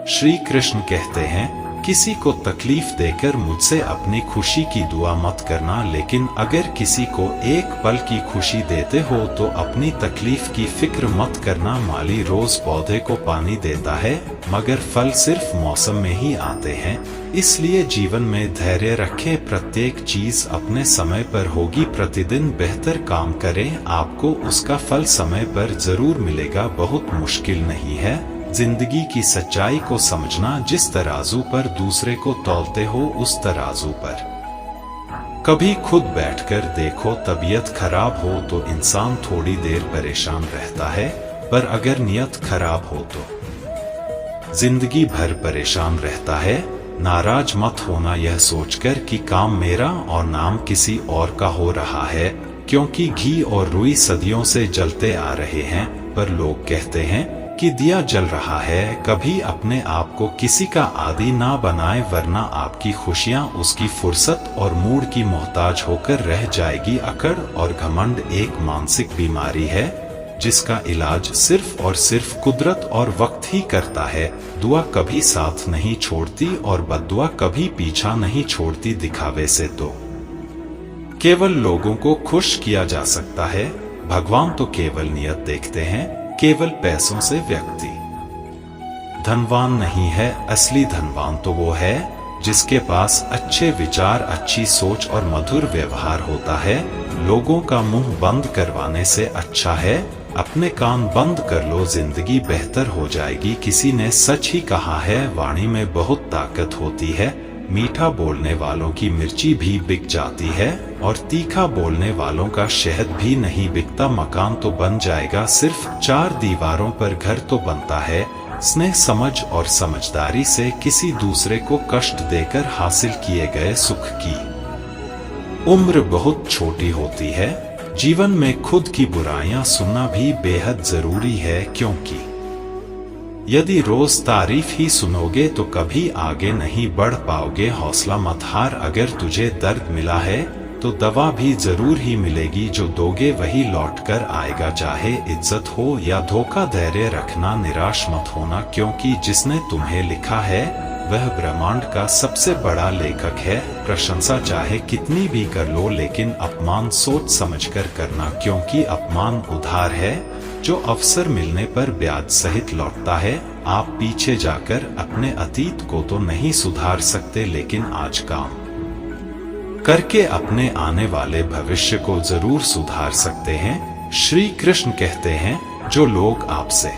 श्री कृष्ण कहते हैं, किसी को तकलीफ देकर मुझसे अपनी खुशी की दुआ मत करना, लेकिन अगर किसी को एक पल की खुशी देते हो तो अपनी तकलीफ की फिक्र मत करना। माली रोज पौधे को पानी देता है, मगर फल सिर्फ मौसम में ही आते हैं। इसलिए जीवन में धैर्य रखें, प्रत्येक चीज अपने समय पर होगी। प्रतिदिन बेहतर काम करें, आपको उसका फल समय पर जरूर मिलेगा। बहुत मुश्किल नहीं है जिंदगी की सच्चाई को समझना। जिस तराजू पर दूसरे को तौलते हो उस तराजू पर कभी खुद बैठकर देखो। तबीयत खराब हो तो इंसान थोड़ी देर परेशान रहता है, पर अगर नियत खराब हो तो जिंदगी भर परेशान रहता है। नाराज मत होना यह सोचकर कि काम मेरा और नाम किसी और का हो रहा है, क्योंकि घी और रुई सदियों से जलते आ रहे हैं, पर लोग कहते हैं कि दिया जल रहा है। कभी अपने आप को किसी का आदी ना बनाए, वरना आपकी खुशियां उसकी फुर्सत और मूड की मोहताज होकर रह जाएगी। अकड़ और घमंड एक मानसिक बीमारी है जिसका इलाज सिर्फ और सिर्फ कुदरत और वक्त ही करता है। दुआ कभी साथ नहीं छोड़ती और बद्दुआ कभी पीछा नहीं छोड़ती। दिखावे से तो केवल लोगों को खुश किया जा सकता है, भगवान तो केवल नियत देखते हैं। केवल पैसों से व्यक्ति धनवान नहीं है, असली धनवान तो वो है जिसके पास अच्छे विचार, अच्छी सोच और मधुर व्यवहार होता है। लोगों का मुंह बंद करवाने से अच्छा है अपने कान बंद कर लो, जिंदगी बेहतर हो जाएगी। किसी ने सच ही कहा है, वाणी में बहुत ताकत होती है। मीठा बोलने वालों की मिर्ची भी बिक जाती है और तीखा बोलने वालों का शहद भी नहीं बिकता। मकान तो बन जाएगा, सिर्फ चार दीवारों पर घर तो बनता है। स्नेह, समझ और समझदारी से किसी दूसरे को कष्ट देकर हासिल किए गए सुख की उम्र बहुत छोटी होती है। जीवन में खुद की बुराइयां सुनना भी बेहद जरूरी है, क्योंकि यदि रोज तारीफ ही सुनोगे तो कभी आगे नहीं बढ़ पाओगे। हौसला मत हार, अगर तुझे दर्द मिला है तो दवा भी जरूर ही मिलेगी। जो दोगे वही लौट कर आएगा, चाहे इज्जत हो या धोखा। धैर्य रखना, निराश मत होना, क्योंकि जिसने तुम्हें लिखा है वह ब्रह्मांड का सबसे बड़ा लेखक है। प्रशंसा चाहे कितनी भी कर लो, लेकिन अपमान सोच समझकर करना, क्योंकि अपमान उधार है जो अवसर मिलने पर ब्याज सहित लौटता है। आप पीछे जाकर अपने अतीत को तो नहीं सुधार सकते, लेकिन आज काम करके अपने आने वाले भविष्य को जरूर सुधार सकते हैं। श्री कृष्ण कहते हैं, जो लोग आपसे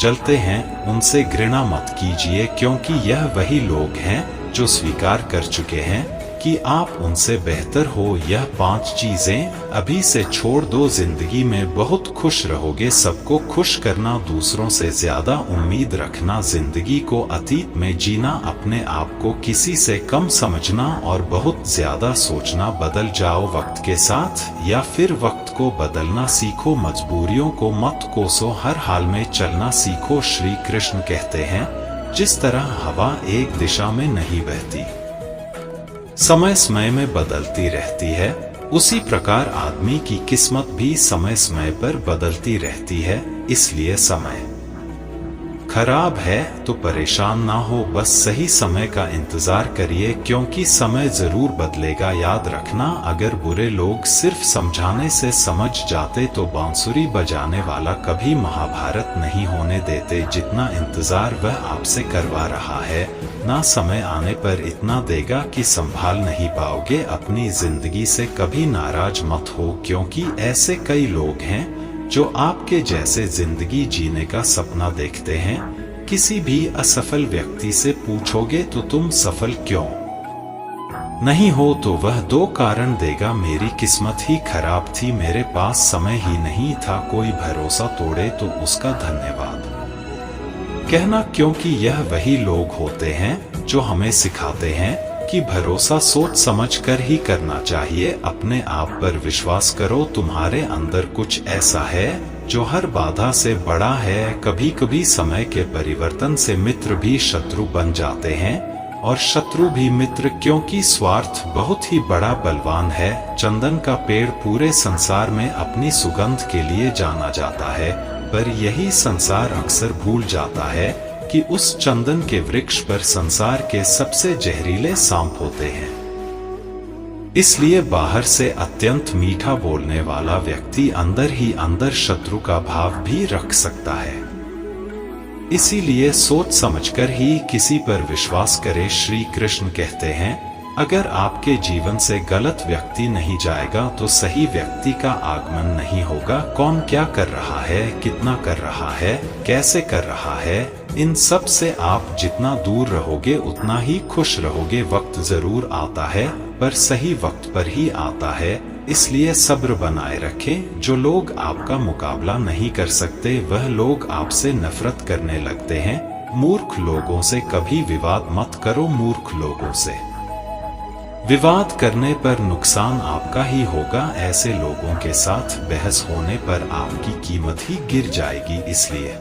जलते हैं उनसे घृणा मत कीजिए, क्योंकि यह वही लोग हैं जो स्वीकार कर चुके हैं कि आप उनसे बेहतर हो। यह 5 चीजें अभी से छोड़ दो, जिंदगी में बहुत खुश रहोगे। सबको खुश करना, दूसरों से ज्यादा उम्मीद रखना, जिंदगी को अतीत में जीना, अपने आप को किसी से कम समझना और बहुत ज्यादा सोचना। बदल जाओ वक्त के साथ या फिर वक्त को बदलना सीखो। मजबूरियों को मत कोसो, हर हाल में चलना सीखो। श्री कृष्ण कहते हैं, जिस तरह हवा एक दिशा में नहीं बहती, समय समय में बदलती रहती है, उसी प्रकार आदमी की किस्मत भी समय समय पर बदलती रहती है। इसलिए समय खराब है तो परेशान ना हो, बस सही समय का इंतजार करिए, क्योंकि समय जरूर बदलेगा। याद रखना, अगर बुरे लोग सिर्फ समझाने से समझ जाते तो बांसुरी बजाने वाला कभी महाभारत नहीं होने देते। जितना इंतजार वह आपसे करवा रहा है, ना समय आने पर इतना देगा कि संभाल नहीं पाओगे। अपनी जिंदगी से कभी नाराज मत हो, क्योंकि ऐसे कई लोग हैं जो आपके जैसे जिंदगी जीने का सपना देखते हैं। किसी भी असफल व्यक्ति से पूछोगे तो तुम सफल क्यों नहीं हो, तो वह 2 कारण देगा, मेरी किस्मत ही खराब थी, मेरे पास समय ही नहीं था। कोई भरोसा तोड़े तो उसका धन्यवाद कहना, क्योंकि यह वही लोग होते हैं जो हमें सिखाते हैं कि भरोसा सोच समझ कर ही करना चाहिए। अपने आप पर विश्वास करो, तुम्हारे अंदर कुछ ऐसा है जो हर बाधा से बड़ा है। कभी कभी समय के परिवर्तन से मित्र भी शत्रु बन जाते हैं और शत्रु भी मित्र, क्योंकि स्वार्थ बहुत ही बड़ा बलवान है। चंदन का पेड़ पूरे संसार में अपनी सुगंध के लिए जाना जाता है, पर यही संसार अक्सर भूल जाता है कि उस चंदन के वृक्ष पर संसार के सबसे जहरीले सांप होते हैं। इसलिए बाहर से अत्यंत मीठा बोलने वाला व्यक्ति अंदर ही अंदर शत्रु का भाव भी रख सकता है। इसीलिए सोच समझकर ही किसी पर विश्वास करें। श्री कृष्ण कहते हैं, अगर आपके जीवन से गलत व्यक्ति नहीं जाएगा तो सही व्यक्ति का आगमन नहीं होगा। कौन क्या कर रहा है, कितना कर रहा है, कैसे कर रहा है, इन सब से आप जितना दूर रहोगे उतना ही खुश रहोगे। वक्त जरूर आता है पर सही वक्त पर ही आता है, इसलिए सब्र बनाए रखें। जो लोग आपका मुकाबला नहीं कर सकते वह लोग आपसे नफरत करने लगते हैं। मूर्ख लोगों से कभी विवाद मत करो। मूर्ख लोगों से विवाद करने पर नुकसान आपका ही होगा। ऐसे लोगों के साथ बहस होने पर आपकी कीमत ही गिर जाएगी। इसलिए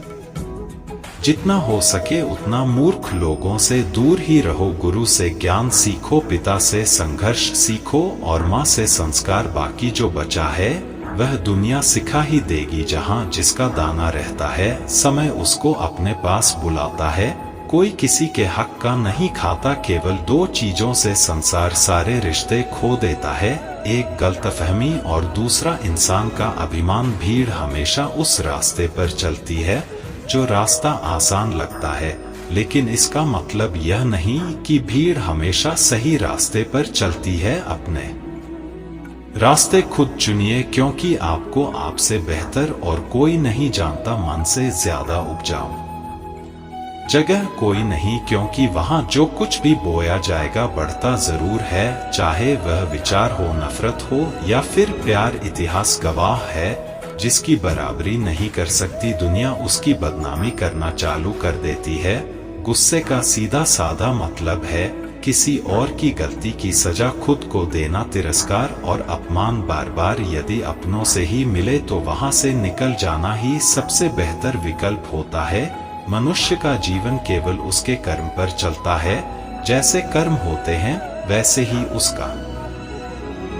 जितना हो सके उतना मूर्ख लोगों से दूर ही रहो। गुरु से ज्ञान सीखो, पिता से संघर्ष सीखो और माँ से संस्कार। बाकी जो बचा है वह दुनिया सिखा ही देगी। जहाँ जिसका दाना रहता है समय उसको अपने पास बुलाता है। कोई किसी के हक का नहीं खाता। केवल दो चीजों से संसार सारे रिश्ते खो देता है, एक गलतफहमी और दूसरा इंसान का अभिमान। भीड़ हमेशा उस रास्ते पर चलती है जो रास्ता आसान लगता है, लेकिन इसका मतलब यह नहीं कि भीड़ हमेशा सही रास्ते पर चलती है। अपने रास्ते खुद चुनिए, क्योंकि आपको आपसे बेहतर और कोई नहीं जानता। मन से ज्यादा उपजाऊ जगह कोई नहीं, क्योंकि वहां जो कुछ भी बोया जाएगा बढ़ता जरूर है। चाहे वह विचार हो, नफरत हो या फिर प्यार। इतिहास गवाह है, जिसकी बराबरी नहीं कर सकती दुनिया उसकी बदनामी करना चालू कर देती है। गुस्से का सीधा साधा मतलब है किसी और की गलती की सजा खुद को देना। तिरस्कार और अपमान बार बार यदि अपनों से ही मिले तो वहां से निकल जाना ही सबसे बेहतर विकल्प होता है। मनुष्य का जीवन केवल उसके कर्म पर चलता है। जैसे कर्म होते हैं वैसे ही उसका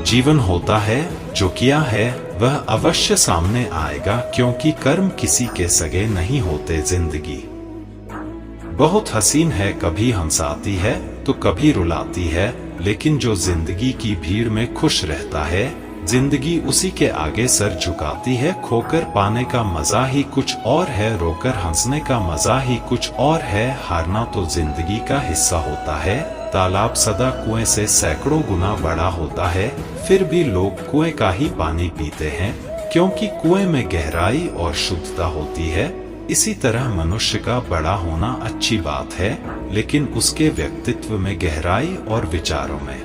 जीवन होता है। जो किया है वह अवश्य सामने आएगा, क्योंकि कर्म किसी के सगे नहीं होते। जिंदगी बहुत हसीन है, कभी हंसाती है तो कभी रुलाती है, लेकिन जो जिंदगी की भीड़ में खुश रहता है जिंदगी उसी के आगे सर झुकाती है। खोकर पाने का मजा ही कुछ और है, रोकर हंसने का मजा ही कुछ और है। हारना तो जिंदगी का हिस्सा होता है। तालाब सदा कुएं से सैकड़ों गुना बड़ा होता है, फिर भी लोग कुएं का ही पानी पीते हैं, क्योंकि कुएं में गहराई और शुद्धता होती है। इसी तरह मनुष्य का बड़ा होना अच्छी बात है, लेकिन उसके व्यक्तित्व में गहराई और विचारों में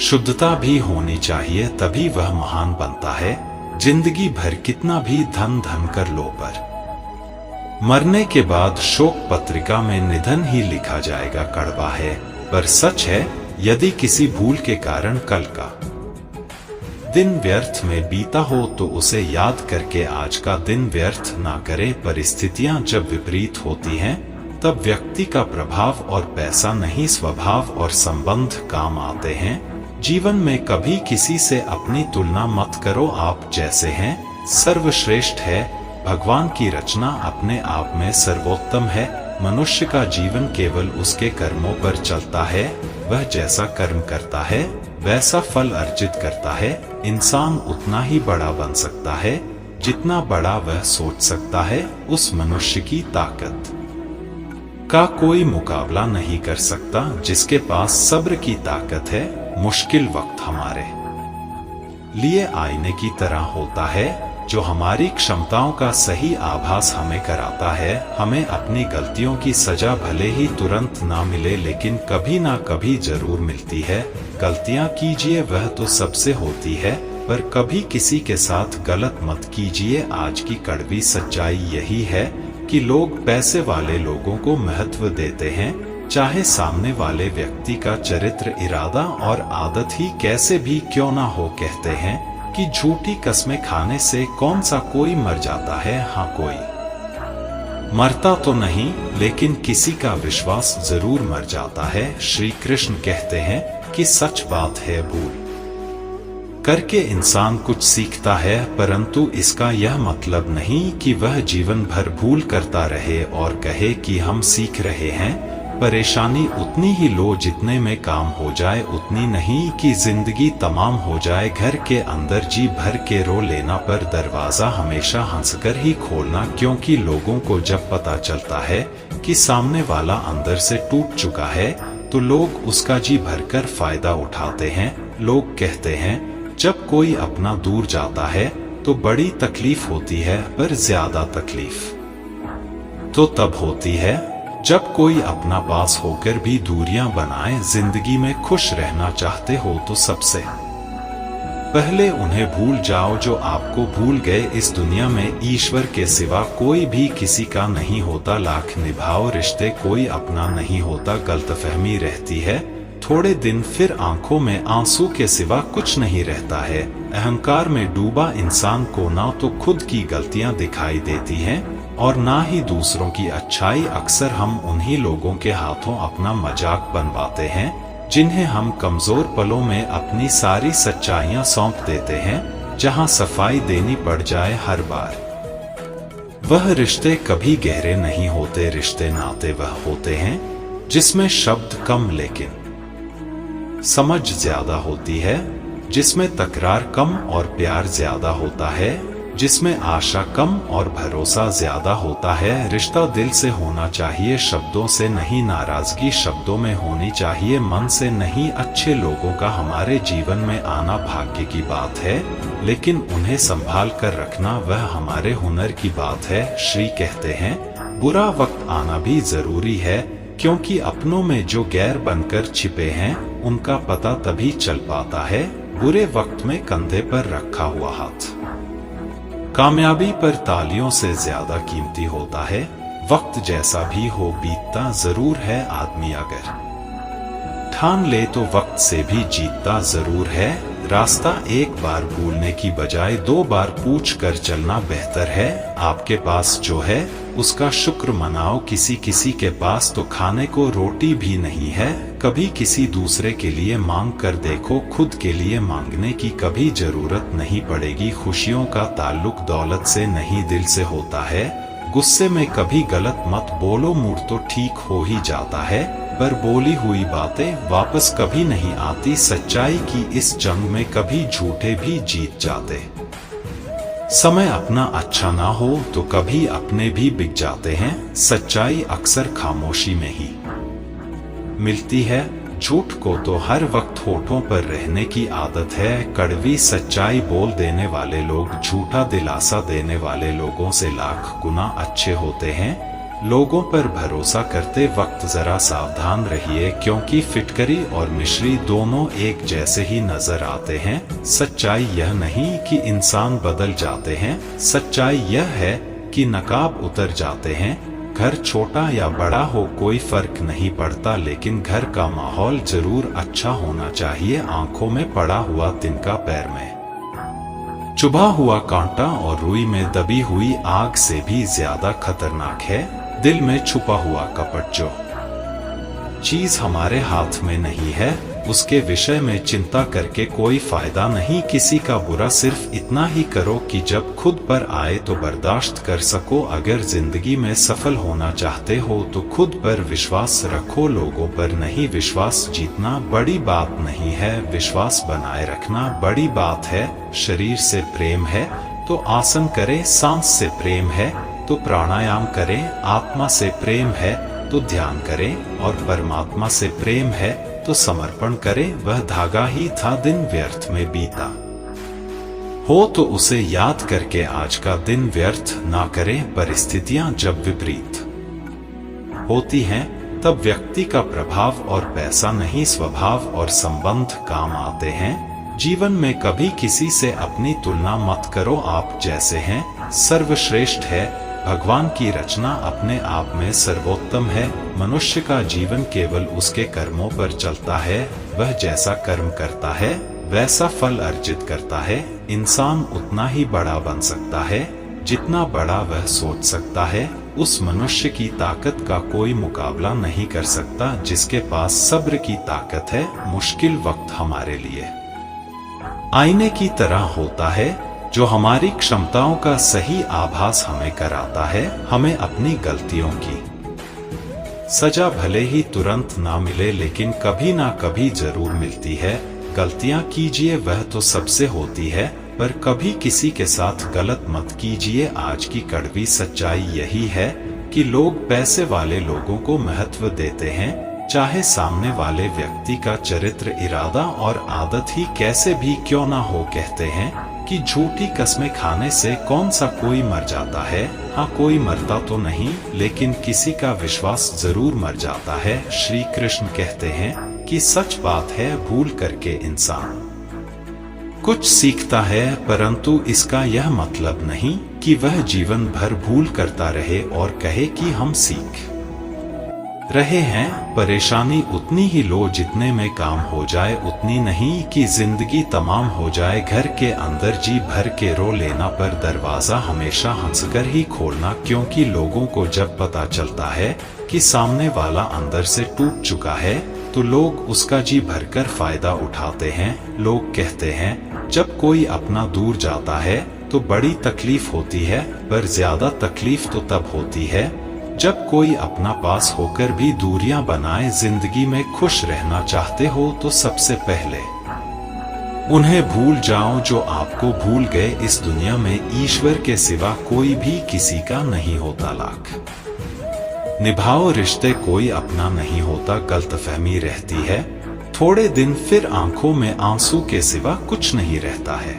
शुद्धता भी होनी चाहिए, तभी वह महान बनता है। जिंदगी भर कितना भी धन धन कर लो, पर मरने के बाद शोक पत्रिका में निधन ही लिखा जाएगा। कड़वा है पर सच है। यदि किसी भूल के कारण कल का दिन व्यर्थ में बीता हो तो उसे याद करके आज का दिन व्यर्थ ना करे। परिस्थितियां जब विपरीत होती हैं तब व्यक्ति का प्रभाव और पैसा नहीं, स्वभाव और संबंध काम आते हैं। जीवन में कभी किसी से अपनी तुलना मत करो। आप जैसे हैं सर्वश्रेष्ठ है। भगवान की रचना अपने आप में सर्वोत्तम है। मनुष्य का जीवन केवल उसके कर्मों पर चलता है। वह जैसा कर्म करता है वैसा फल अर्जित करता है। इंसान उतना ही बड़ा बन सकता है जितना बड़ा वह सोच सकता है। उस मनुष्य की ताकत का कोई मुकाबला नहीं कर सकता जिसके पास सब्र की ताकत है। मुश्किल वक्त हमारे लिए आईने की तरह होता है, जो हमारी क्षमताओं का सही आभास हमें कराता है। हमें अपनी गलतियों की सजा भले ही तुरंत ना मिले, लेकिन कभी ना कभी जरूर मिलती है। गलतियां कीजिए वह तो सबसे होती है, पर कभी किसी के साथ गलत मत कीजिए। आज की कड़वी सच्चाई यही है कि लोग पैसे वाले लोगों को महत्व देते हैं, चाहे सामने वाले व्यक्ति का चरित्र, इरादा और आदत ही कैसे भी क्यों ना हो। कहते हैं कि झूठी कस्में खाने से कौन सा कोई मर जाता है। हाँ, कोई मरता तो नहीं, लेकिन किसी का विश्वास जरूर मर जाता है। श्री कृष्ण कहते हैं कि सच बात है, भूल करके इंसान कुछ सीखता है, परंतु इसका यह मतलब नहीं कि वह जीवन भर भूल करता रहे और कहे कि हम सीख रहे हैं। परेशानी उतनी ही लो जितने में काम हो जाए, उतनी नहीं कि जिंदगी तमाम हो जाए। घर के अंदर जी भर के रो लेना, पर दरवाजा हमेशा हंसकर ही खोलना, क्योंकि लोगों को जब पता चलता है कि सामने वाला अंदर से टूट चुका है तो लोग उसका जी भरकर फायदा उठाते हैं। लोग कहते हैं जब कोई अपना दूर जाता है तो बड़ी तकलीफ होती है, पर ज्यादा तकलीफ तो तब होती है जब कोई अपना पास होकर भी दूरियां बनाए। जिंदगी में खुश रहना चाहते हो तो सबसे पहले उन्हें भूल जाओ जो आपको भूल गए। इस दुनिया में ईश्वर के सिवा कोई भी किसी का नहीं होता। लाख निभाओ रिश्ते, कोई अपना नहीं होता। गलतफहमी रहती है थोड़े दिन, फिर आंखों में आंसू के सिवा कुछ नहीं रहता है। अहंकार में डूबा इंसान को ना तो खुद की गलतियां दिखाई देती हैं और ना ही दूसरों की अच्छाई। अक्सर हम उन्हीं लोगों के हाथों अपना मजाक बनवाते हैं जिन्हें हम कमजोर पलों में अपनी सारी सच्चाइयां सौंप देते हैं। जहां सफाई देनी पड़ जाए हर बार, वह रिश्ते कभी गहरे नहीं होते। रिश्ते नाते वह होते हैं जिसमें शब्द कम लेकिन समझ ज्यादा होती है, जिसमें तकरार कम और प्यार ज्यादा होता है, जिसमें आशा कम और भरोसा ज्यादा होता है। रिश्ता दिल से होना चाहिए, शब्दों से नहीं। नाराजगी शब्दों में होनी चाहिए, मन से नहीं। अच्छे लोगों का हमारे जीवन में आना भाग्य की बात है, लेकिन उन्हें संभाल कर रखना वह हमारे हुनर की बात है। श्री कहते हैं बुरा वक्त आना भी जरूरी है, क्योंकि अपनों में जो गैर बनकर छिपे हैं उनका पता तभी चल पाता है बुरे वक्त में कंधे पर रखा हुआ हाथ। कामयाबी पर तालियों से ज्यादा कीमती होता है। वक्त जैसा भी हो बीतता जरूर है। आदमी अगर ठान ले तो वक्त से भी जीतता जरूर है। रास्ता एक बार भूलने की बजाय 2 बार पूछ कर चलना बेहतर है। आपके पास जो है उसका शुक्र मनाओ। किसी किसी के पास तो खाने को रोटी भी नहीं है। कभी किसी दूसरे के लिए मांग कर देखो, खुद के लिए मांगने की कभी जरूरत नहीं पड़ेगी। खुशियों का ताल्लुक दौलत से नहीं दिल से होता है। गुस्से में कभी गलत मत बोलो, मूड तो ठीक हो ही जाता है, पर बोली हुई बातें वापस कभी नहीं आती। सच्चाई की इस जंग में कभी झूठे भी जीत जाते। समय अपना अच्छा ना हो तो कभी अपने भी बिक जाते हैं। सच्चाई अक्सर खामोशी में ही मिलती है। झूठ को तो हर वक्त होठों पर रहने की आदत है। कड़वी सच्चाई बोल देने वाले लोग झूठा दिलासा देने वाले लोगों से लाख गुना अच्छे होते हैं। लोगों पर भरोसा करते वक्त जरा सावधान रहिए, क्योंकि फिटकरी और मिश्री दोनों एक जैसे ही नजर आते हैं। सच्चाई यह नहीं कि इंसान बदल जाते हैं, सच्चाई यह है कि नकाब उतर जाते हैं। घर छोटा या बड़ा हो कोई फर्क नहीं पड़ता, लेकिन घर का माहौल जरूर अच्छा होना चाहिए। आंखों में पड़ा हुआ तिनका पैर में चुभा हुआ कांटा और रुई में दबी हुई आग से भी ज्यादा खतरनाक है दिल में छुपा हुआ कपट। जो चीज हमारे हाथ में नहीं है उसके विषय में चिंता करके कोई फायदा नहीं। किसी का बुरा सिर्फ इतना ही करो कि जब खुद पर आए तो बर्दाश्त कर सको। अगर जिंदगी में सफल होना चाहते हो तो खुद पर विश्वास रखो, लोगों पर नहीं। विश्वास जीतना बड़ी बात नहीं है, विश्वास बनाए रखना बड़ी बात है। शरीर से प्रेम है तो आसन करें, सांस से प्रेम है तो प्राणायाम करें, आत्मा से प्रेम है तो ध्यान करें, और परमात्मा से प्रेम है तो समर्पण करें। वह धागा ही था दिन व्यर्थ में बीता हो तो उसे याद करके आज का दिन व्यर्थ ना करें। परिस्थितियां जब विपरीत होती हैं तब व्यक्ति का प्रभाव और पैसा नहीं, स्वभाव और संबंध काम आते हैं। जीवन में कभी किसी से अपनी तुलना मत करो, आप जैसे हैं सर्वश्रेष्ठ है। भगवान की रचना अपने आप में सर्वोत्तम है। मनुष्य का जीवन केवल उसके कर्मों पर चलता है। वह जैसा कर्म करता है वैसा फल अर्जित करता है। इंसान उतना ही बड़ा बन सकता है जितना बड़ा वह सोच सकता है। उस मनुष्य की ताकत का कोई मुकाबला नहीं कर सकता जिसके पास सब्र की ताकत है। मुश्किल वक्त हमारे लिए आईने की तरह होता है जो हमारी क्षमताओं का सही आभास हमें कराता है। हमें अपनी गलतियों की सजा भले ही तुरंत ना मिले लेकिन कभी ना कभी जरूर मिलती है। गलतियां कीजिए वह तो सबसे होती है, पर कभी किसी के साथ गलत मत कीजिए। आज की कड़वी सच्चाई यही है कि लोग पैसे वाले लोगों को महत्व देते हैं, चाहे सामने वाले व्यक्ति का चरित्र, इरादा और आदत ही कैसे भी क्यों ना हो। कहते हैं कि झूठी कस्में खाने से कौन सा कोई मर जाता है। हाँ, कोई मरता तो नहीं, लेकिन किसी का विश्वास जरूर मर जाता है। श्री कृष्ण कहते हैं कि सच बात है, भूल करके इंसान कुछ सीखता है, परंतु इसका यह मतलब नहीं कि वह जीवन भर भूल करता रहे और कहे कि हम सीख रहे हैं। परेशानी उतनी ही लो जितने में काम हो जाए, उतनी नहीं कि जिंदगी तमाम हो जाए। घर के अंदर जी भर के रो लेना, पर दरवाजा हमेशा हंसकर ही खोलना, क्योंकि लोगों को जब पता चलता है कि सामने वाला अंदर से टूट चुका है तो लोग उसका जी भरकर फायदा उठाते हैं। लोग कहते हैं जब कोई अपना दूर जाता है तो बड़ी तकलीफ होती है, पर ज्यादा तकलीफ तो तब होती है जब कोई अपना पास होकर भी दूरियां बनाए। जिंदगी में खुश रहना चाहते हो तो सबसे पहले उन्हें भूल जाओ जो आपको भूल गए। इस दुनिया में ईश्वर के सिवा कोई भी किसी का नहीं होता। लाख निभाओ रिश्ते, कोई अपना नहीं होता। गलतफहमी रहती है थोड़े दिन, फिर आंखों में आंसू के सिवा कुछ नहीं रहता है।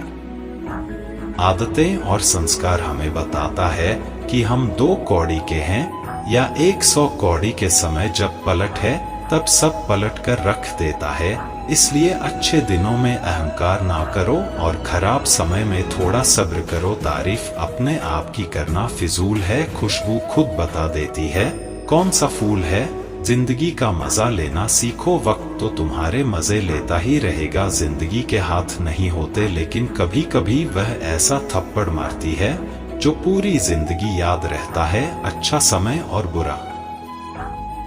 आदतें और संस्कार हमें बताता है कि हम 2 कौड़ी के हैं या 100 कौड़ी के। समय जब पलट है तब सब पलट कर रख देता है। इसलिए अच्छे दिनों में अहंकार ना करो और खराब समय में थोड़ा सब्र करो। तारीफ अपने आप की करना फिजूल है, खुशबू खुद बता देती है कौन सा फूल है। जिंदगी का मजा लेना सीखो, वक्त तो तुम्हारे मजे लेता ही रहेगा। जिंदगी के हाथ नहीं होते, लेकिन कभी कभी वह ऐसा थप्पड़ मारती है जो पूरी जिंदगी याद रहता है। अच्छा समय और बुरा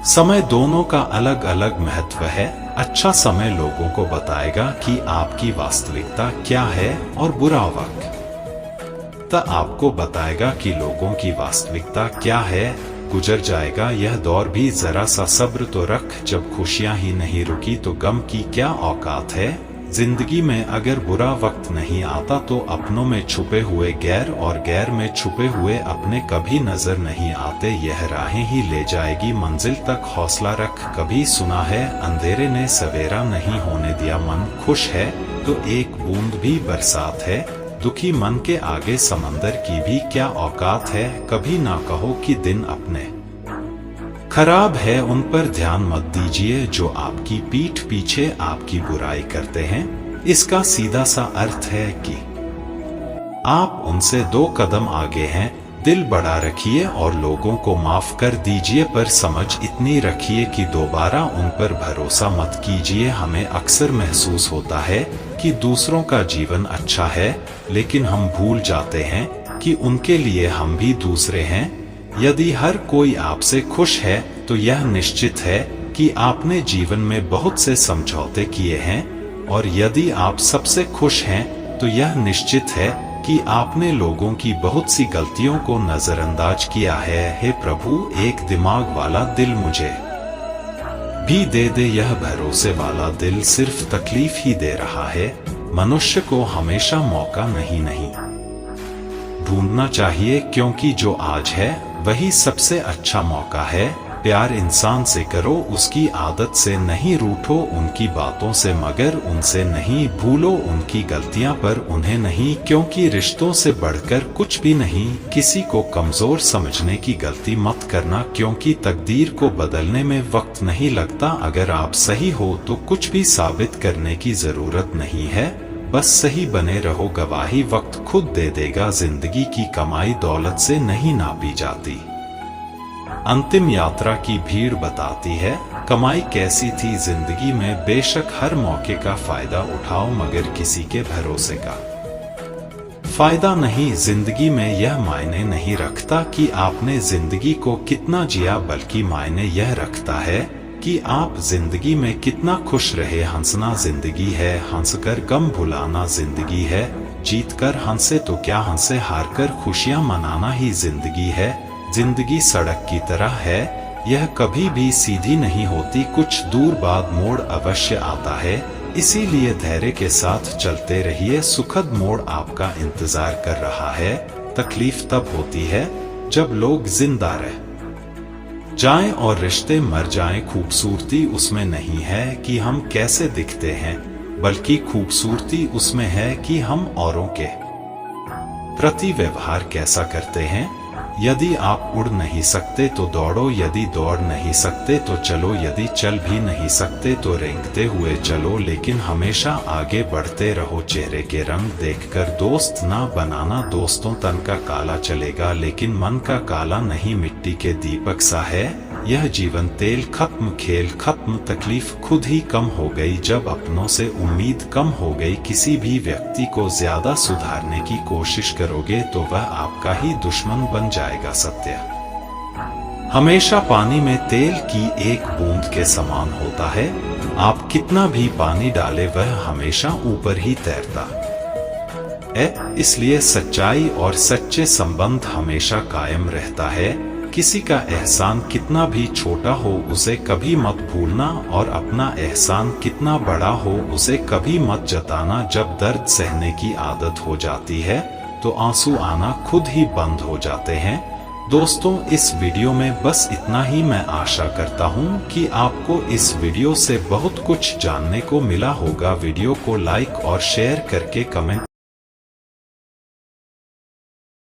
समय दोनों का अलग अलग महत्व है। अच्छा समय लोगों को बताएगा कि आपकी वास्तविकता क्या है, और बुरा वक्त आपको बताएगा कि लोगों की वास्तविकता क्या है। गुजर जाएगा यह दौर भी, जरा सा सब्र तो रख। जब खुशियां ही नहीं रुकी तो गम की क्या औकात है। जिंदगी में अगर बुरा वक्त नहीं आता तो अपनों में छुपे हुए गैर और गैर में छुपे हुए अपने कभी नजर नहीं आते। यह राहें ही ले जाएगी मंजिल तक, हौसला रख। कभी सुना है अंधेरे ने सवेरा नहीं होने दिया। मन खुश है तो एक बूंद भी बरसात है। दुखी मन के आगे समंदर की भी क्या औकात है। कभी ना कहो कि दिन अपने खराब है, उन पर ध्यान मत दीजिए जो आपकी पीठ पीछे आपकी बुराई करते हैं। इसका सीधा सा अर्थ है कि आप उनसे 2 कदम आगे हैं। दिल बड़ा रखिए और लोगों को माफ कर दीजिए, पर समझ इतनी रखिए कि दोबारा उन पर भरोसा मत कीजिए। हमें अक्सर महसूस होता है कि दूसरों का जीवन अच्छा है, लेकिन हम भूल जाते हैं कि उनके लिए हम भी दूसरे हैं। यदि हर कोई आपसे खुश है तो यह निश्चित है कि आपने जीवन में बहुत से समझौते किए हैं, और यदि आप सबसे खुश हैं तो यह निश्चित है कि आपने लोगों की बहुत सी गलतियों को नजरअंदाज किया है। हे प्रभु, एक दिमाग वाला दिल मुझे भी दे दे। यह भरोसे वाला दिल सिर्फ तकलीफ ही दे रहा है। मनुष्य को हमेशा मौका नहीं ढूंढना चाहिए, क्योंकि जो आज है वही सबसे अच्छा मौका है। प्यार इंसान से करो, उसकी आदत से नहीं रूठो, उनकी बातों से मगर उनसे नहीं भूलो, उनकी गलतियां पर उन्हें नहीं, क्योंकि रिश्तों से बढ़कर कुछ भी नहीं। किसी को कमजोर समझने की गलती मत करना, क्योंकि तकदीर को बदलने में वक्त नहीं लगता। अगर आप सही हो तो कुछ भी साबित करने की जरूरत नहीं है, बस सही बने रहो। गवाही वक्त खुद दे देगा। जिंदगी की कमाई दौलत से नहीं नापी जाती। अंतिम यात्रा की भीड़ बताती है कमाई कैसी थी जिंदगी में। बेशक हर मौके का फायदा उठाओ, मगर किसी के भरोसे का फायदा नहीं। जिंदगी में यह मायने नहीं रखता कि आपने जिंदगी को कितना जिया, बल्कि मायने यह रखता है कि आप जिंदगी में कितना खुश रहे। हंसना जिंदगी है, हंसकर गम भुलाना जिंदगी है। जीतकर हंसे तो क्या हंसे, हारकर खुशियां मनाना ही जिंदगी है। जिंदगी सड़क की तरह है, यह कभी भी सीधी नहीं होती, कुछ दूर बाद मोड़ अवश्य आता है। इसीलिए धैर्य के साथ चलते रहिए, सुखद मोड़ आपका इंतजार कर रहा है। तकलीफ तब होती है जब लोग जिंदा रह जाएं और रिश्ते मर जाएं। खूबसूरती उसमें नहीं है कि हम कैसे दिखते हैं, बल्कि खूबसूरती उसमें है कि हम औरों के प्रति व्यवहार कैसा करते हैं। यदि आप उड़ नहीं सकते तो दौड़ो, यदि दौड़ नहीं सकते तो चलो, यदि चल भी नहीं सकते तो रेंगते हुए चलो, लेकिन हमेशा आगे बढ़ते रहो। चेहरे के रंग देखकर दोस्त ना बनाना, दोस्तों तन का काला चलेगा लेकिन मन का काला नहीं। मिट्टी के दीपक सा है यह जीवन, तेल खत्म खेल खत्म, तकलीफ खुद ही कम हो गई जब अपनों से उम्मीद कम हो गई। किसी भी व्यक्ति को ज्यादा सुधारने की कोशिश करोगे तो वह आपका ही दुश्मन बन जाएगा। सत्य हमेशा पानी में तेल की एक बूंद के समान होता है, आप कितना भी पानी डाले वह हमेशा ऊपर ही तैरता है। इसलिए सच्चाई और सच्चे संबंध हमेशा कायम रहता है। किसी का एहसान कितना भी छोटा हो उसे कभी मत भूलना, और अपना एहसान कितना बड़ा हो उसे कभी मत जताना। जब दर्द सहने की आदत हो जाती है तो आंसू आना खुद ही बंद हो जाते हैं। दोस्तों, इस वीडियो में बस इतना ही। मैं आशा करता हूं कि आपको इस वीडियो से बहुत कुछ जानने को मिला होगा। वीडियो को लाइक और शेयर करके कमेंट